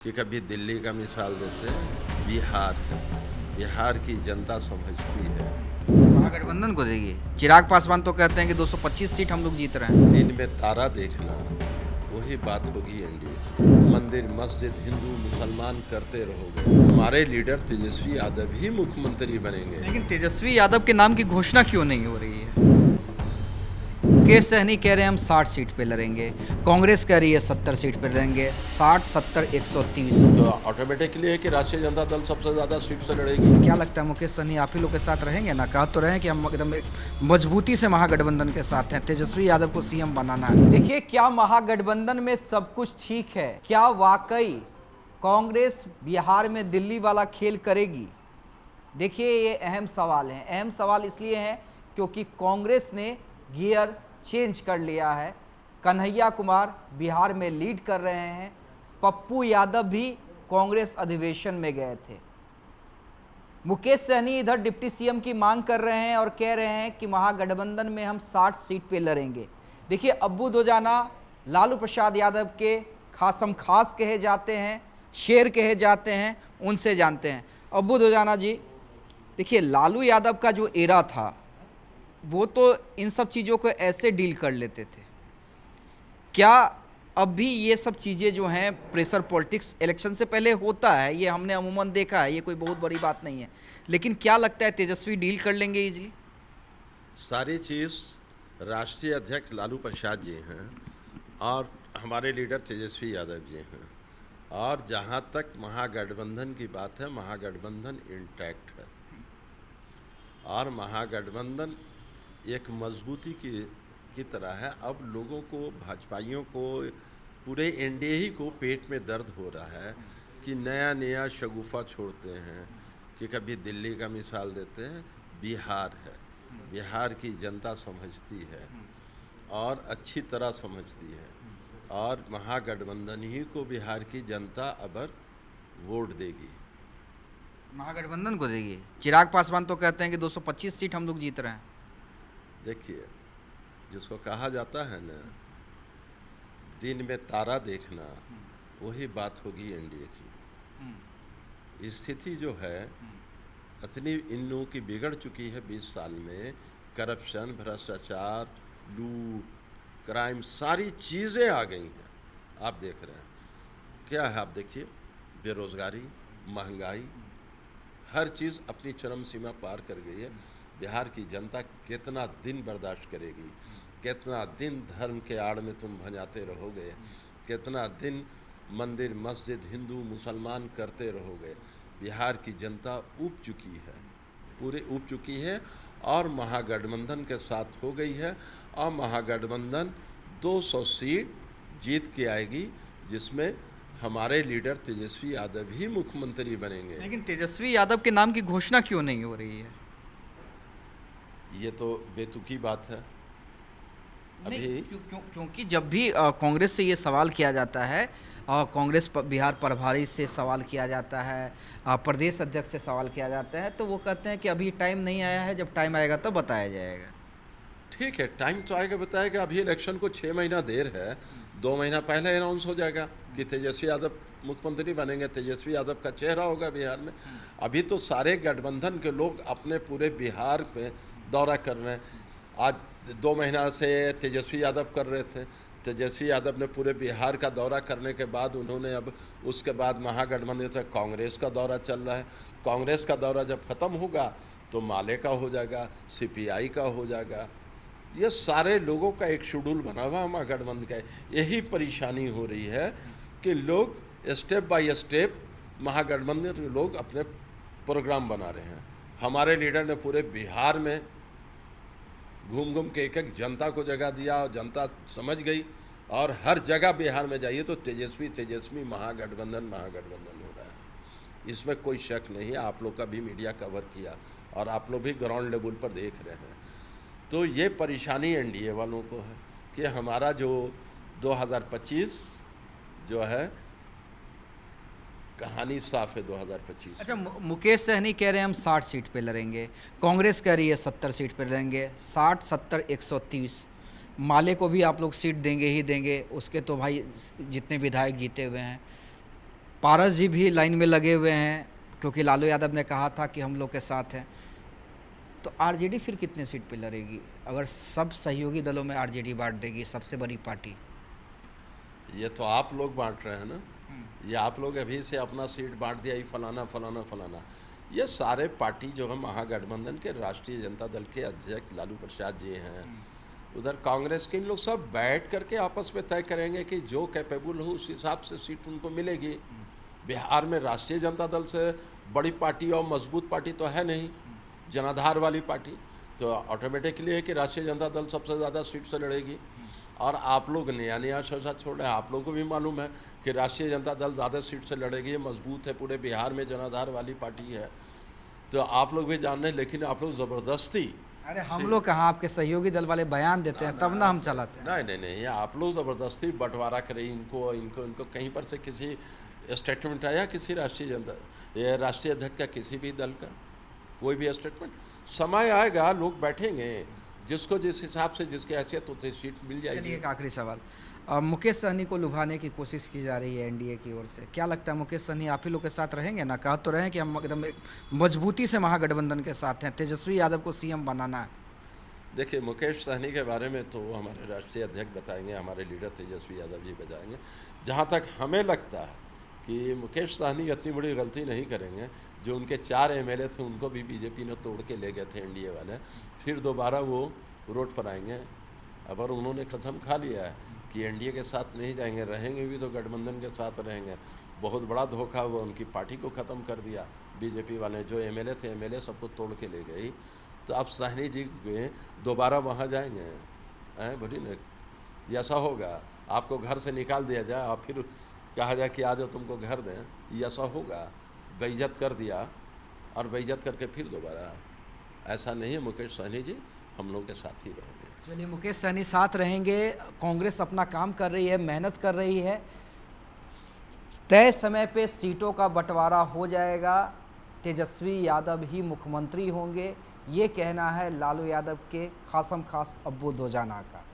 कि कभी दिल्ली का मिसाल देते हैं, बिहार है। बिहार की जनता समझती है। महागठबंधन को देगी। चिराग पासवान तो कहते हैं कि 225 सीट हम लोग जीत रहे हैं। दिन में तारा देखना, वही बात होगी एनडीए की। मंदिर मस्जिद हिंदू मुसलमान करते रहोगे, हमारे लीडर तेजस्वी यादव ही मुख्यमंत्री बनेंगे। लेकिन तेजस्वी यादव के नाम की घोषणा क्यों नहीं हो रही है? मुकेश सहनी कह रहे हैं हम 60 सीट पे लड़ेंगे, कांग्रेस कह रही है 70 सीट पे लड़ेंगे। 60, 70, 130। तो ऑटोमेटिकली है कि राष्ट्रीय जनता दल सबसे ज़्यादा सीट से लड़ेगी। क्या लगता है मुकेश सहनी आप ही लोग के साथ रहेंगे ना? कहा तो रहे हैं कि हम एकदम एक मजबूती से महागठबंधन के साथ हैं, तेजस्वी यादव को सीएम बनाना है। देखिए, क्या महागठबंधन में सब कुछ ठीक है? क्या वाकई कांग्रेस बिहार में दिल्ली वाला खेल करेगी? देखिए, ये अहम सवाल है। अहम सवाल इसलिए है क्योंकि कांग्रेस ने गियर चेंज कर लिया है। कन्हैया कुमार बिहार में लीड कर रहे हैं। पप्पू यादव भी कांग्रेस अधिवेशन में गए थे। मुकेश सहनी इधर डिप्टी सीएम की मांग कर रहे हैं और कह रहे हैं कि महागठबंधन में हम 60 सीट पे लड़ेंगे। देखिए, अब्बू दोजाना लालू प्रसाद यादव के खासम खास कहे जाते हैं, शेर कहे जाते हैं, उनसे जानते हैं। अब्बू दोजाना जी, देखिए, लालू यादव का जो एरा था वो तो इन सब चीज़ों को ऐसे डील कर लेते थे। क्या अब भी ये सब चीज़ें जो हैं, प्रेशर पॉलिटिक्स इलेक्शन से पहले होता है, ये हमने अमूमन देखा है, ये कोई बहुत बड़ी बात नहीं है। लेकिन क्या लगता है तेजस्वी डील कर लेंगे इजीली? सारी चीज़ राष्ट्रीय अध्यक्ष लालू प्रसाद जी हैं और हमारे लीडर तेजस्वी यादव जी हैं। और जहाँ तक महागठबंधन की बात है, महागठबंधन इंटैक्ट है और महागठबंधन एक मजबूती की तरह है। अब लोगों को, भाजपाइयों को, पूरे एनडीए ही को पेट में दर्द हो रहा है कि नया नया शगुफा छोड़ते हैं। कि कभी दिल्ली का मिसाल देते हैं, बिहार है। बिहार की जनता समझती है और अच्छी तरह समझती है और महागठबंधन ही को बिहार की जनता अब वोट देगी। महागठबंधन को देगी। चिराग पासवान तो कहते हैं कि 225 सीट हम लोग जीत रहे हैं। देखिए, जिसको कहा जाता है ना, दिन में तारा देखना, वही बात होगी एनडीए की। स्थिति जो है इतनी इन लोगों की बिगड़ चुकी है 20 साल में। करप्शन, भ्रष्टाचार, लूट, क्राइम, सारी चीज़ें आ गई हैं। आप देख रहे हैं क्या है? आप देखिए, बेरोज़गारी, महंगाई, हर चीज़ अपनी चरम सीमा पार कर गई है। बिहार की जनता कितना दिन बर्दाश्त करेगी? कितना दिन धर्म के आड़ में तुम भजाते रहोगे? कितना दिन मंदिर मस्जिद हिंदू मुसलमान करते रहोगे? बिहार की जनता ऊब चुकी है, पूरे ऊब चुकी है और महागठबंधन के साथ हो गई है। और महागठबंधन 200 सीट जीत के आएगी, जिसमें हमारे लीडर तेजस्वी यादव ही मुख्यमंत्री बनेंगे। लेकिन तेजस्वी यादव के नाम की घोषणा क्यों नहीं हो रही है? ये तो बेतुकी बात है। अभी क्योंकि जब भी कांग्रेस से ये सवाल किया जाता है, कांग्रेस बिहार प्रभारी से सवाल किया जाता है, प्रदेश अध्यक्ष से सवाल किया जाता है, तो वो कहते हैं कि अभी टाइम नहीं आया है, जब टाइम आएगा तब बताया जाएगा। ठीक है, टाइम तो आएगा, बताएगा। अभी इलेक्शन को 6 महीना देर है। 2 महीना पहले अनाउंस हो जाएगा कि तेजस्वी यादव मुख्यमंत्री बनेंगे, तेजस्वी यादव का चेहरा होगा बिहार में। अभी तो सारे गठबंधन के लोग अपने पूरे बिहार में दौरा कर रहे हैं। आज 2 महीना से तेजस्वी यादव कर रहे थे। तेजस्वी यादव ने पूरे बिहार का दौरा करने के बाद उन्होंने अब उसके बाद महागठबंधन से कांग्रेस का दौरा चल रहा है। कांग्रेस का दौरा जब ख़त्म होगा तो माले का हो जाएगा, सीपीआई का हो जाएगा। ये सारे लोगों का एक शेड्यूल बना हुआ महागठबंधन का। यही परेशानी हो रही है कि लोग स्टेप बाय स्टेप महागठबंधन के लोग अपने प्रोग्राम बना रहे हैं। हमारे लीडर ने पूरे बिहार में घूम घूम के एक एक जनता को जगह दिया और जनता समझ गई। और हर जगह बिहार में जाइए तो तेजस्वी तेजस्वी महागठबंधन महागठबंधन हो रहा है, इसमें कोई शक नहीं है। आप लोग का भी मीडिया कवर किया और आप लोग भी ग्राउंड लेवल पर देख रहे हैं। तो ये परेशानी एनडीए वालों को है कि हमारा जो 2025 जो है, कहानी साफ है 2025। अच्छा, मुकेश सहनी कह रहे हैं हम 60 सीट पे लड़ेंगे, कांग्रेस कह रही है 70 सीट पे लड़ेंगे। 60, 70, 130। माले को भी आप लोग सीट देंगे ही देंगे, उसके तो भाई जितने विधायक जीते हुए हैं। पारस जी भी लाइन में लगे हुए हैं क्योंकि लालू यादव ने कहा था कि हम लोग के साथ हैं। तो आरजेडी फिर कितने सीट पे लड़ेगी अगर सब सहयोगी दलों में आरजेडी बांट देगी, सबसे बड़ी पार्टी? ये तो आप लोग बांट रहे हैं ना, ये आप लोग अभी से अपना सीट बांट दिया, ये फलाना फलाना फलाना। ये सारे पार्टी जो है महागठबंधन के, राष्ट्रीय जनता दल के अध्यक्ष लालू प्रसाद जी हैं, उधर कांग्रेस के, इन लोग सब बैठ करके आपस में तय करेंगे कि जो कैपेबल हो उस हिसाब से सीट उनको मिलेगी। बिहार में राष्ट्रीय जनता दल से बड़ी पार्टी और मजबूत पार्टी तो है नहीं, जनाधार वाली पार्टी, तो ऑटोमेटिकली है कि राष्ट्रीय जनता दल सबसे ज़्यादा सीट से लड़ेगी। और आप लोग नया नया सोचा छोड़ रहे हैं, आप लोगों को भी मालूम है कि राष्ट्रीय जनता दल ज़्यादा सीट से लड़ेगी, मजबूत है, पूरे बिहार में जनाधार वाली पार्टी है, तो आप लोग भी जान रहे हैं। लेकिन आप लोग ज़बरदस्ती, अरे हम लोग कहाँ, आपके सहयोगी दल वाले बयान देते हैं तब ना हम चलाते हैं। नहीं नहीं नहीं, आप लोग ज़बरदस्ती बंटवारा करें, इनको इनको इनको कहीं पर से किसी स्टेटमेंट आया किसी ये राष्ट्रीय अध्यक्ष का, किसी भी दल का कोई भी स्टेटमेंट? समय आएगा, लोग बैठेंगे, जिसको जिस हिसाब से जिसकी हैसियत उतनी सीट मिल चलिए जाएगी। एक आखिरी सवाल, मुकेश सहनी को लुभाने की कोशिश की जा रही है एनडीए की ओर से, क्या लगता है मुकेश सहनी आप ही लोग के साथ रहेंगे ना? कहा तो रहे हैं कि हम एकदम एक मजबूती से महागठबंधन के साथ हैं, तेजस्वी यादव को सीएम बनाना है। देखिए, मुकेश सहनी के बारे में तो हमारे राष्ट्रीय अध्यक्ष बताएंगे, हमारे लीडर तेजस्वी यादव जी बताएंगे। जहाँ तक हमें लगता है कि मुकेश सहनी इतनी बड़ी गलती नहीं करेंगे, जो उनके 4 एमएलए थे उनको भी बीजेपी ने तोड़ के ले गए थे एनडीए वाले, फिर दोबारा वो रोड पर आएंगे। अब और उन्होंने कसम खा लिया है कि एनडीए के साथ नहीं जाएंगे, रहेंगे भी तो गठबंधन के साथ रहेंगे। बहुत बड़ा धोखा हुआ, उनकी पार्टी को ख़त्म कर दिया बीजेपी वाले, जो एमएलए थे एमएलए सबको तोड़ के ले गई। तो अब सहनी जी दोबारा वहाँ जाएंगे, बोलिए ना, ये ऐसा होगा? आपको घर से निकाल दिया जाए और फिर कहा जाए कि आ जाओ तुमको घर दें, ये ऐसा होगा? बेइज्जत कर दिया और बेइज्जत करके फिर दोबारा, ऐसा नहीं है। मुकेश सहनी जी हम लोग के साथ ही रहेंगे। चलिए, मुकेश सहनी साथ रहेंगे, कांग्रेस अपना काम कर रही है, मेहनत कर रही है, तय समय पे सीटों का बंटवारा हो जाएगा, तेजस्वी यादव ही मुख्यमंत्री होंगे, ये कहना है लालू यादव के खासम खास अब्बू दोजाना का।